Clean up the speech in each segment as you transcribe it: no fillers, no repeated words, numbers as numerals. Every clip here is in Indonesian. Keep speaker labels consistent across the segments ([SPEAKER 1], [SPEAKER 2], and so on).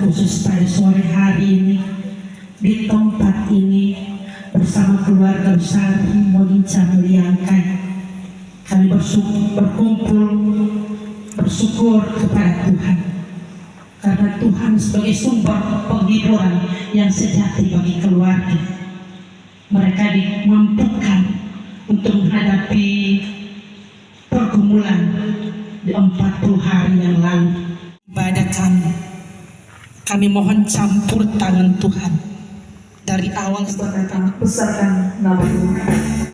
[SPEAKER 1] khusus pada sore hari ini di tempat ini bersama keluarga besar Monica Meliangkai. Kami berkumpul bersyukur kepada Tuhan karena Tuhan sebagai sumber penghiburan yang sejati bagi keluarga. Mereka dimampukan untuk menghadapi pergumulan di 40 hari yang lalu. Ibadah kami mohon campur tangan Tuhan dari awal sampai tamat. Besarkan nama Tuhan.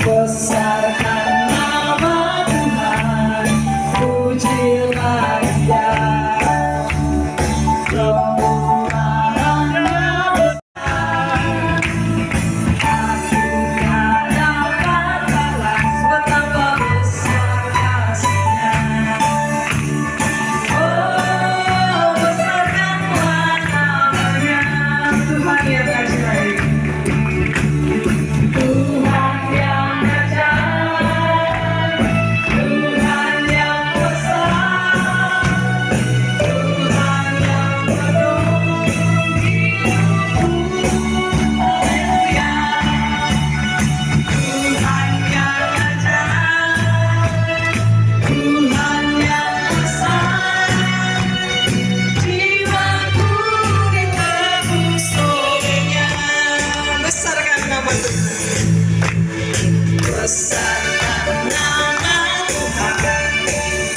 [SPEAKER 2] Besarkan nama Tuhan, pujilah Dia. Kemuliaan-Nya besar, aku tak dapat balas betapa besar kasih-Nya. Oh, besarkanlah nama-Nya, Tuhan yang ajaib. Besarkan nama Tuhan,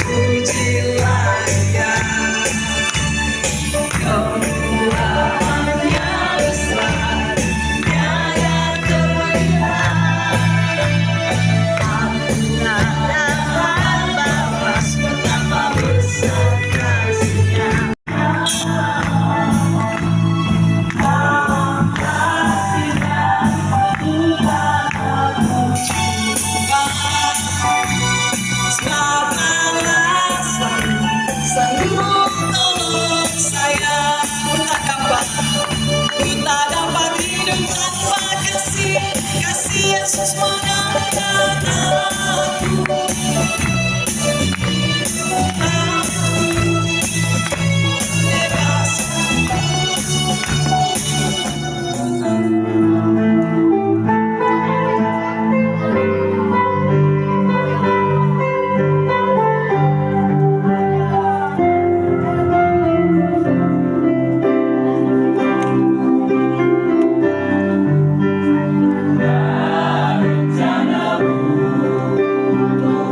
[SPEAKER 2] pujilah Dia. Kemuliaan-Nya besar, tiada terlihat. Aku tak dapat balas betapa besar kasih-Nya. Sanggup tolong saya, ku tak dapat hidup tanpa kasih Yesus menangkan aku. Rencanamu untuk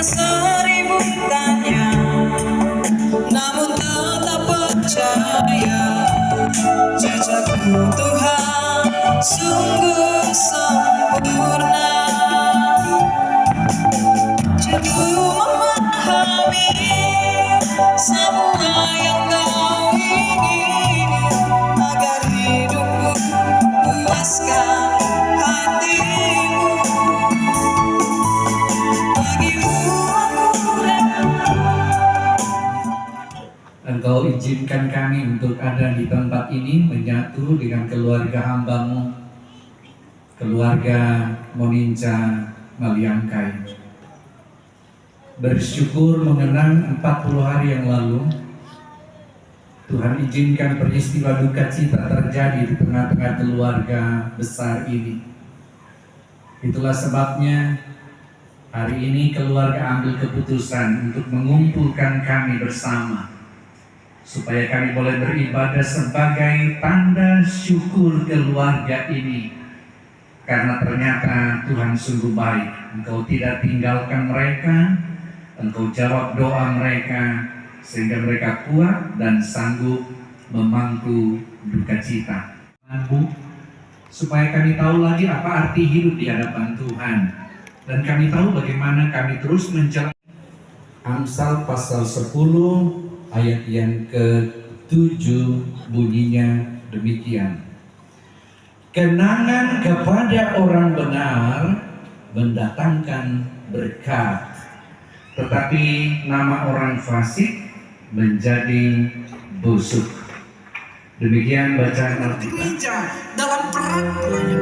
[SPEAKER 2] seribu tanya, namun tetap percaya jejakku Tuhan sungguh sempurna. Aku memahami semua yang kau ingin agar hidupku puaskan hatimu. Bagimu aku rela.
[SPEAKER 3] Engkau izinkan kami untuk ada di tempat ini menyatu dengan keluarga hamba-Mu, keluarga Moninca Maliangkai. Bersyukur mengenang 40 hari yang lalu Tuhan izinkan peristiwa duka cita terjadi di tengah-tengah keluarga besar ini. Itulah sebabnya hari ini keluarga ambil keputusan untuk mengumpulkan kami bersama supaya kami boleh beribadah sebagai tanda syukur keluarga ini, karena ternyata Tuhan sungguh baik. Engkau tidak tinggalkan mereka, Engkau jawab doa mereka sehingga mereka kuat dan sanggup memangku duka cita. Bu, supaya kami tahu lagi apa arti hidup di hadapan Tuhan, dan kami tahu bagaimana kami terus menjalani. Amsal pasal 10 ayat yang ke-7 bunyinya demikian. Kenangan kepada orang benar mendatangkan berkat, tetapi nama orang fasik menjadi busuk. Demikian bacaan Alkitab.
[SPEAKER 1] Gereja dalam peran pelayan.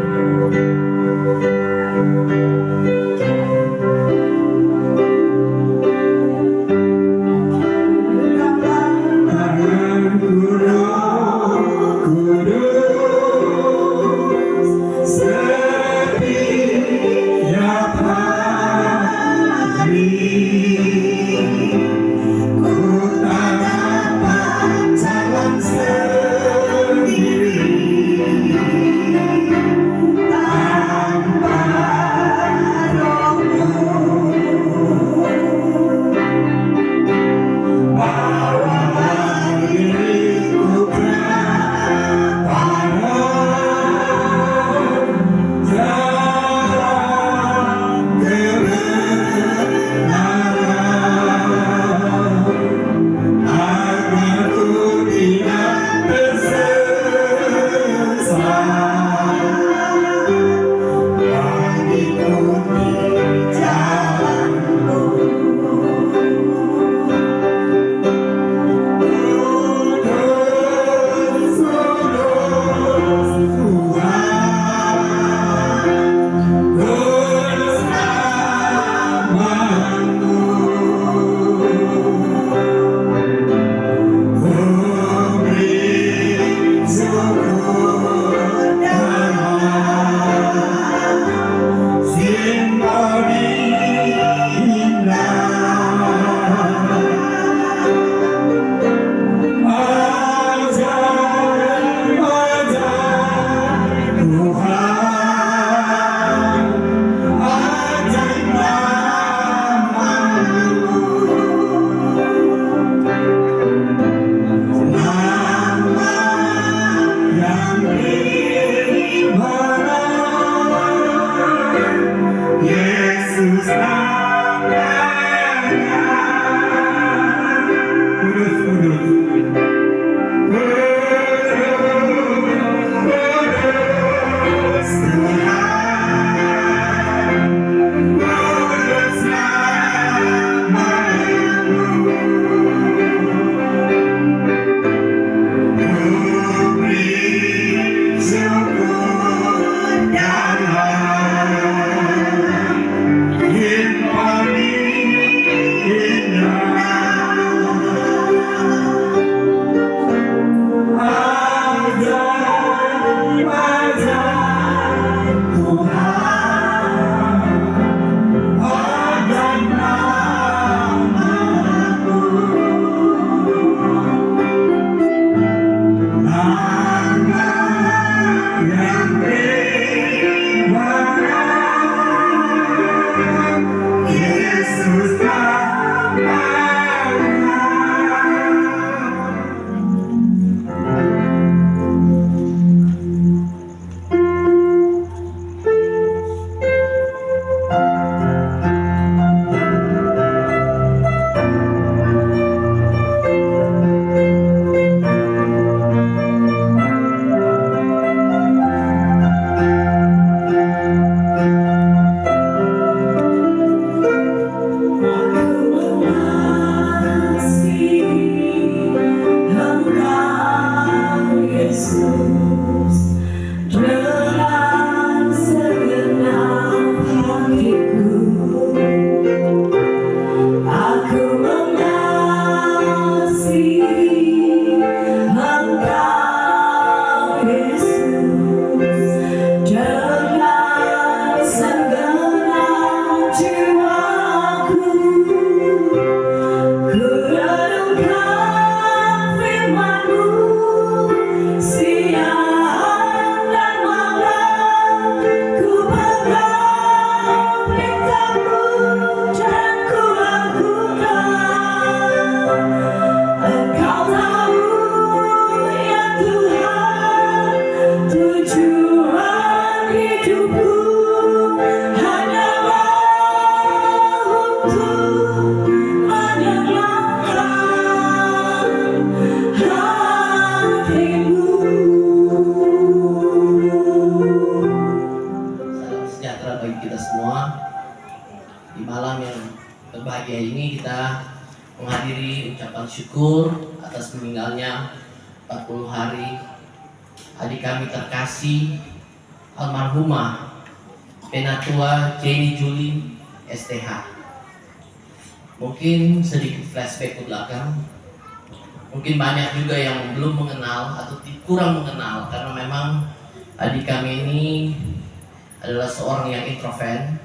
[SPEAKER 4] In Di malam yang berbahagia ini kita menghadiri ucapan syukur atas meninggalnya 40 hari adik kami terkasih almarhumah Penatua Jenny Julie STH. Mungkin sedikit flashback ke belakang. Mungkin banyak juga yang belum mengenal atau kurang mengenal, karena memang adik kami ini adalah seorang yang introvert.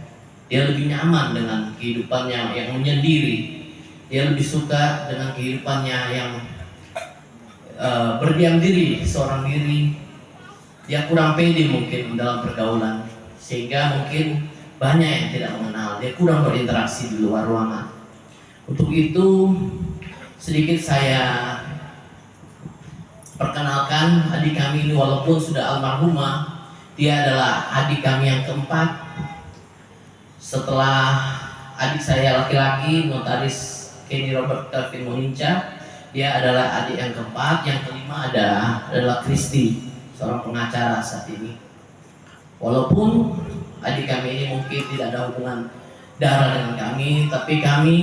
[SPEAKER 4] Dia lebih nyaman dengan kehidupannya yang menyendiri. Dia lebih suka dengan kehidupannya yang berdiam diri, seorang diri. Dia kurang pede mungkin dalam pergaulan, sehingga mungkin banyak yang tidak mengenal. Dia kurang berinteraksi di luar ruangan. Untuk itu sedikit saya perkenalkan adik kami ini. Walaupun sudah almarhumah, dia adalah adik kami yang keempat. Setelah adik saya laki-laki, notaris Kenny Robert Kelvin Moninca, dia adalah adik yang keempat. Yang kelima adalah Kristi, seorang pengacara saat ini. Walaupun adik kami ini mungkin tidak ada hubungan darah dengan kami, tapi kami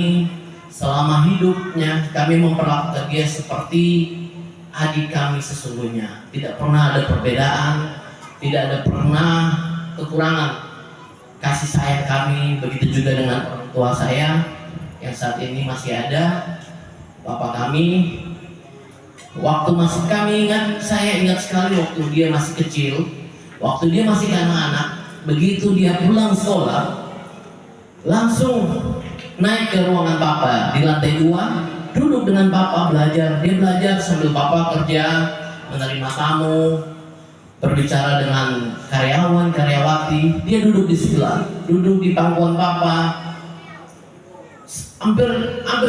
[SPEAKER 4] selama hidupnya kami memperlakukan dia seperti adik kami sesungguhnya. Tidak pernah ada perbedaan, tidak ada pernah kekurangan kasih sayang kami. Begitu juga dengan orang tua saya yang saat ini masih ada, bapak kami. Waktu masih kami ingat, saya ingat sekali waktu dia masih kecil, waktu dia masih anak-anak. Begitu dia pulang sekolah, langsung naik ke ruangan papa di lantai 2, duduk dengan papa belajar. Dia belajar sambil papa kerja, menerima tamu, berbicara dengan karyawan, karyawati. Dia duduk di sebelah, duduk di pangkuan papa. Hampir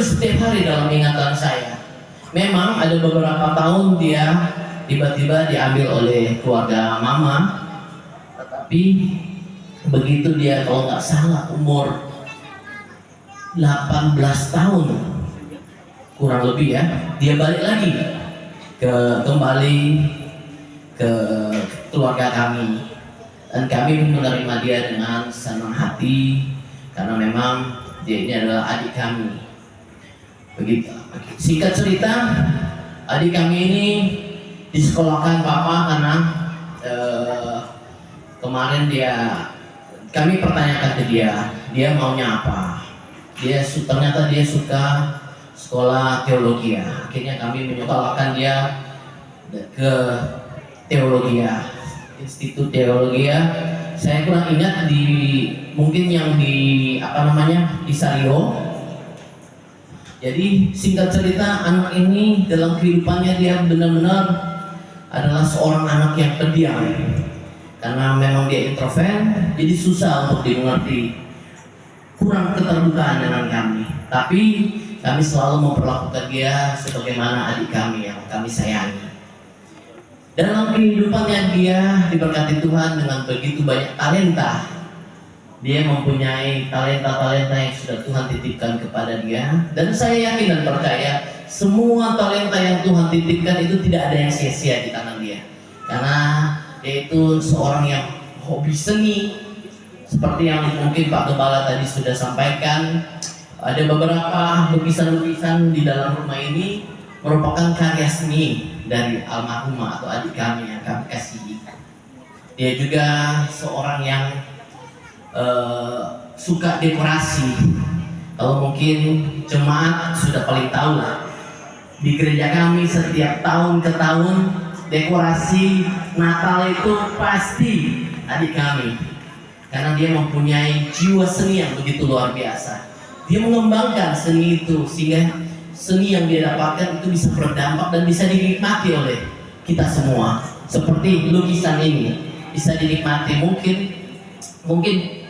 [SPEAKER 4] setiap hari dalam ingatan saya. Memang ada beberapa tahun dia tiba-tiba diambil oleh keluarga mama, tetapi begitu dia, kalau nggak salah, umur 18 tahun kurang lebih ya, dia balik lagi kembali ke keluarga kami, dan kami menerima dia dengan senang hati karena memang dia ini adalah adik kami. Begitu. Singkat cerita, adik kami ini disekolahkan papa karena kemarin kami pertanyakan ke dia maunya apa. Ternyata dia suka sekolah teologi. Akhirnya kami menyekolahkan dia ke teologi, Institut Teologi. Saya kurang ingat mungkin yang di Sario. Jadi singkat cerita, anak ini dalam kehidupannya dia benar-benar adalah seorang anak yang pendiam. Karena memang dia introvert, jadi susah untuk dimengerti. Kurang keterbukaan dengan kami. Tapi kami selalu memperlakukan dia sebagaimana adik kami yang kami sayangi. Dalam kehidupannya dia diberkati Tuhan dengan begitu banyak talenta. Dia mempunyai talenta-talenta yang sudah Tuhan titipkan kepada dia. Dan saya yakin dan percaya semua talenta yang Tuhan titipkan itu tidak ada yang sia-sia di tangan dia. Karena dia itu seorang yang hobi seni. Seperti yang mungkin Pak Gembala tadi sudah sampaikan, ada beberapa lukisan-lukisan di dalam rumah ini merupakan karya seni dari almarhumah atau adik kami yang kami kasihi. Dia juga seorang yang suka dekorasi. Kalau mungkin jemaat sudah paling tahu lah, di gereja kami setiap tahun ke tahun dekorasi Natal itu pasti adik kami, karena dia mempunyai jiwa seni yang begitu luar biasa. Dia mengembangkan seni itu sehingga seni yang dia dapatkan itu bisa berdampak dan bisa dinikmati oleh kita semua. Seperti lukisan ini bisa dinikmati. Mungkin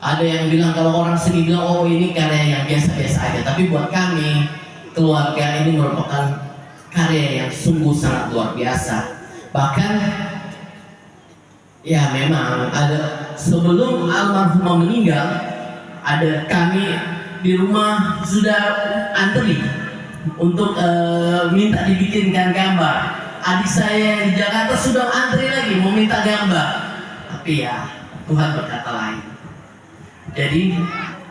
[SPEAKER 4] ada yang bilang, kalau orang seni bilang, oh ini karya yang biasa-biasa aja. Tapi buat kami, keluarga ini merupakan karya yang sungguh sangat luar biasa. Bahkan ya memang ada, sebelum almarhumah meninggal, ada kami di rumah sudah antri untuk minta dibikinkan gambar. Adik saya di Jakarta sudah antri lagi mau minta gambar. Tapi ya Tuhan berkata lain. Jadi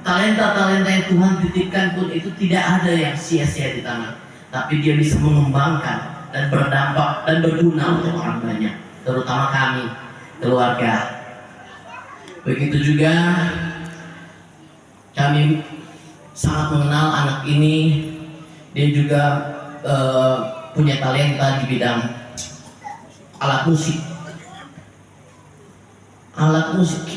[SPEAKER 4] talenta-talenta yang Tuhan titipkan pun itu tidak ada yang sia-sia di tanah, tapi dia bisa mengembangkan dan berdampak dan berguna untuk orang banyak, terutama kami, keluarga. Begitu juga kami sangat mengenal anak ini. Dia juga punya talenta di bidang alat musik.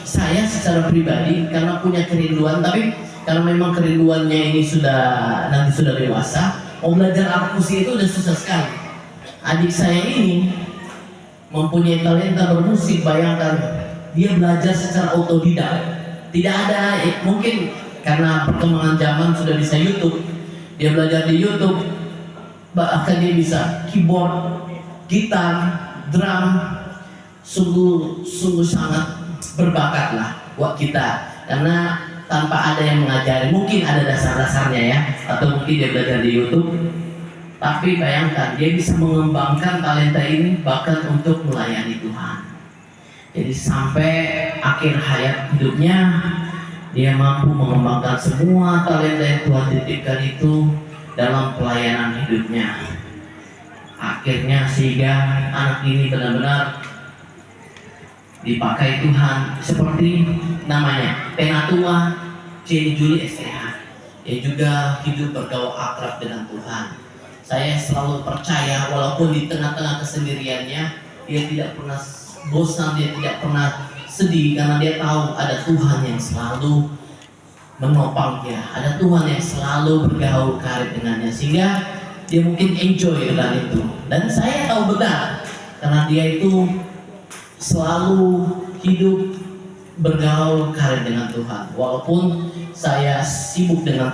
[SPEAKER 4] Saya secara pribadi karena punya kerinduan, tapi karena memang kerinduannya ini nanti sudah dewasa, mau belajar alat musik itu udah susah sekali. Adik saya ini mempunyai talenta bermusik. Bayangkan, dia belajar secara otodidak. Tidak ada, mungkin karena perkembangan zaman sudah bisa YouTube, dia belajar di YouTube. Bahkan dia bisa keyboard, gitar, drum. Sungguh sangat berbakat lah buat kita, karena tanpa ada yang mengajari. Mungkin ada dasar-dasarnya ya, atau mungkin dia belajar di YouTube, tapi bayangkan dia bisa mengembangkan talenta ini bahkan untuk melayani Tuhan. Jadi sampai akhir hayat hidupnya dia mampu mengembangkan semua talenta yang Tuhan titipkan itu dalam pelayanan hidupnya. Akhirnya sehingga anak ini benar-benar dipakai Tuhan, seperti namanya Penatua Jenny Julie STH. Dia juga hidup bergaul akrab dengan Tuhan. Saya selalu percaya walaupun di tengah-tengah kesendiriannya, dia tidak pernah bosan, dia tidak pernah sedih, karena dia tahu ada Tuhan yang selalu menopang dia, ada Tuhan yang selalu bergaul karib dengannya, sehingga dia mungkin enjoy dengan itu. Dan saya tahu benar, karena dia itu selalu hidup bergaul karib dengan Tuhan. Walaupun saya sibuk dengan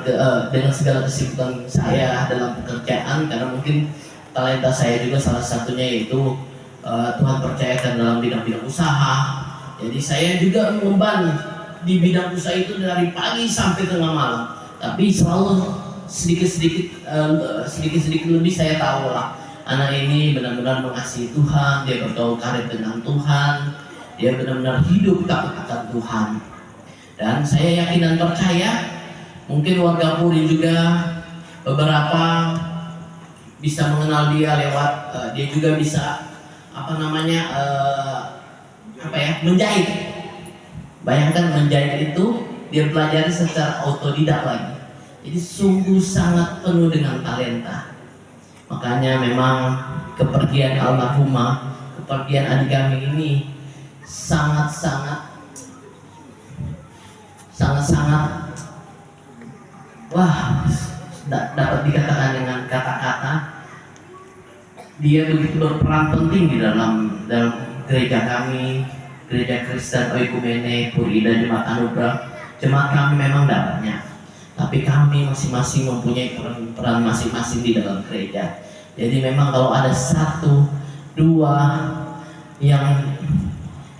[SPEAKER 4] segala kesibukan saya dalam pekerjaan, karena mungkin talenta saya juga salah satunya yaitu Tuhan percayakan dalam bidang-bidang usaha. Jadi saya juga mengemban di bidang usaha itu dari pagi sampai tengah malam. Tapi selalu sedikit-sedikit lebih saya tahu lah, anak ini benar-benar mengasihi Tuhan, dia bergaul karib dengan Tuhan, dia benar-benar hidup takut akan Tuhan. Dan saya yakin dan percaya, mungkin warga Puri juga beberapa bisa mengenal dia lewat dia juga bisa menjahit. Bayangkan, menjahit itu dia pelajari secara otodidak lagi. Jadi sungguh sangat penuh dengan talenta. Makanya memang kepergian almarhumah, kepergian adik kami ini sangat-sangat dapat dikatakan dengan kata-kata. Dia begitu berperan penting di dalam gereja kami, gereja Kristen Oikumene Puri Indah Jemaat Anugerah. Jemaat kami memang tidak banyak, tapi kami masing-masing mempunyai peran masing-masing di dalam gereja. Jadi memang kalau ada satu dua yang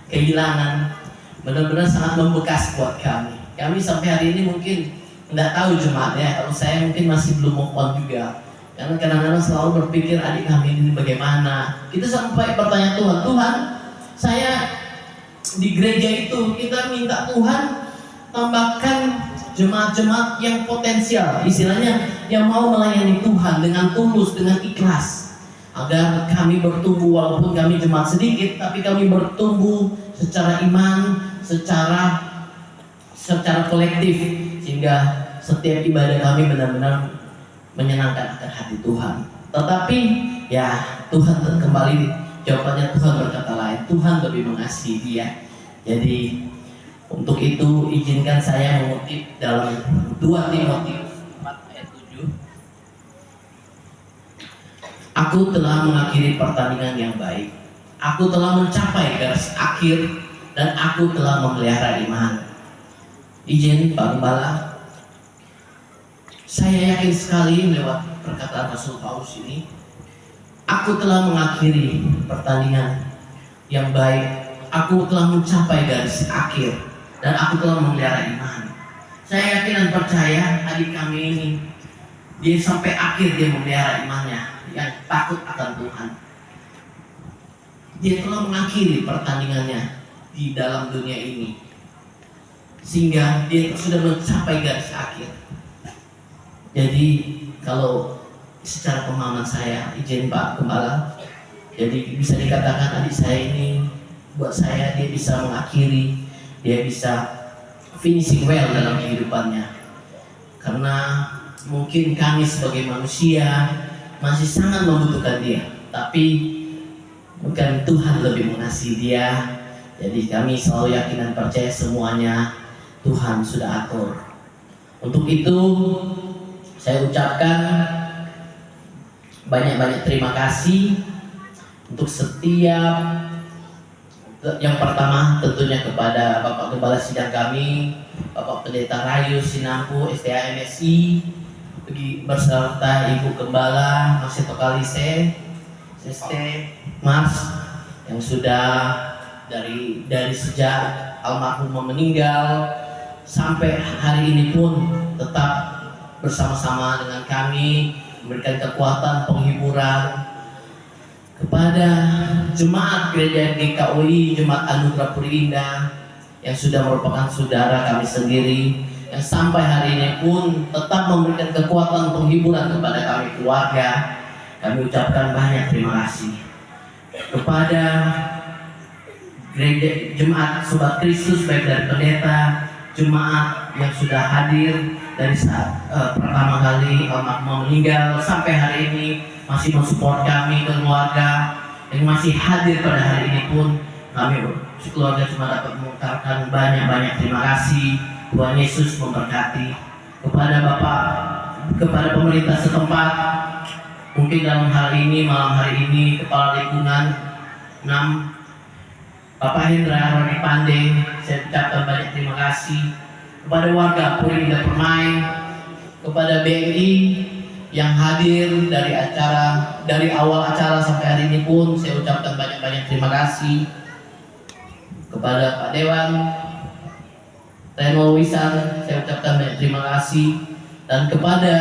[SPEAKER 4] kehilangan, benar-benar sangat membekas buat kami. Kami sampai hari ini mungkin nggak tahu jemaatnya. Kalau saya mungkin masih belum move on juga, karena kadang-kadang selalu berpikir adik kami ini bagaimana. Kita sampai bertanya Tuhan, saya di gereja itu kita minta Tuhan tambahkan jemaat-jemaat yang potensial, istilahnya yang mau melayani Tuhan dengan tulus, dengan ikhlas, agar kami bertumbuh. Walaupun kami jemaat sedikit, tapi kami bertumbuh secara iman, secara kolektif, sehingga setiap ibadah kami benar-benar menyenangkan akan hati Tuhan. Tetapi ya Tuhan kembali jawabannya, Tuhan berkata lain, Tuhan lebih mengasihi dia. Jadi untuk itu izinkan saya mengutip dalam 2 Timotius 4 ayat 7. Aku telah mengakhiri pertandingan yang baik. Aku telah mencapai garis akhir dan aku telah memelihara iman. Izin Pak Gembala, saya yakin sekali lewat perkataan Rasul Paulus ini, aku telah mengakhiri pertandingan yang baik. Aku telah mencapai garis akhir dan aku telah memelihara iman. Saya yakin dan percaya adik kami ini, dia sampai akhir dia memelihara imannya yang takut akan Tuhan. Dia telah mengakhiri pertandingannya di dalam dunia ini. sehingga dia sudah mencapai garis akhir. Jadi kalau secara pemahaman saya, izin Pak Gembala, jadi bisa dikatakan adik saya ini buat saya dia bisa mengakhiri, dia bisa finishing well dalam kehidupannya. Karena mungkin kami sebagai manusia masih sangat membutuhkan dia, tapi bukan Tuhan lebih mengasihi dia. Jadi kami selalu yakin dan percaya semuanya Tuhan sudah atur. Untuk itu saya ucapkan banyak-banyak terima kasih untuk setiap, yang pertama tentunya kepada Bapak Gembala Sidang kami, Bapak Pendeta Rayu Sinampu STA MSI, beserta Ibu Gembala Maseto Kalise ST Mas, yang sudah dari sejak almarhum meninggal sampai hari ini pun tetap bersama-sama dengan kami, memberikan kekuatan, penghiburan kepada jemaat gereja GKUI, Jemaat Anugerah Puri Indah yang sudah merupakan saudara kami sendiri, yang sampai hari ini pun tetap memberikan kekuatan, penghiburan kepada kami keluarga. Kami ucapkan banyak terima kasih kepada gereja Jemaat Sobat Kristus, baik dari pendeta, jemaat yang sudah hadir dari saat pertama kali almarhum meninggal sampai hari ini masih mensupport kami keluarga, yang masih hadir pada hari ini pun kami keluarga cuma dapat mengucapkan banyak-banyak terima kasih. Tuhan Yesus memberkati. Kepada Bapak, kepada pemerintah setempat, mungkin dalam hal ini, malam hari ini, Kepala Lingkungan 6 Bapak Hendra Roni Pande, saya ucapkan banyak terima kasih. Kepada warga Puri Indah Permai, kepada BNI yang hadir dari awal acara sampai hari ini pun saya ucapkan banyak-banyak terima kasih. Kepada Pak Dewan Reno Wisan, saya ucapkan banyak terima kasih. Dan kepada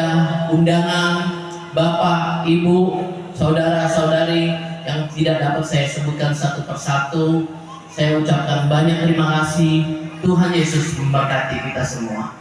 [SPEAKER 4] undangan Bapak, Ibu, saudara-saudari yang tidak dapat saya sebutkan satu persatu, saya ucapkan banyak terima kasih. Tuhan Yesus memberkati kita semua.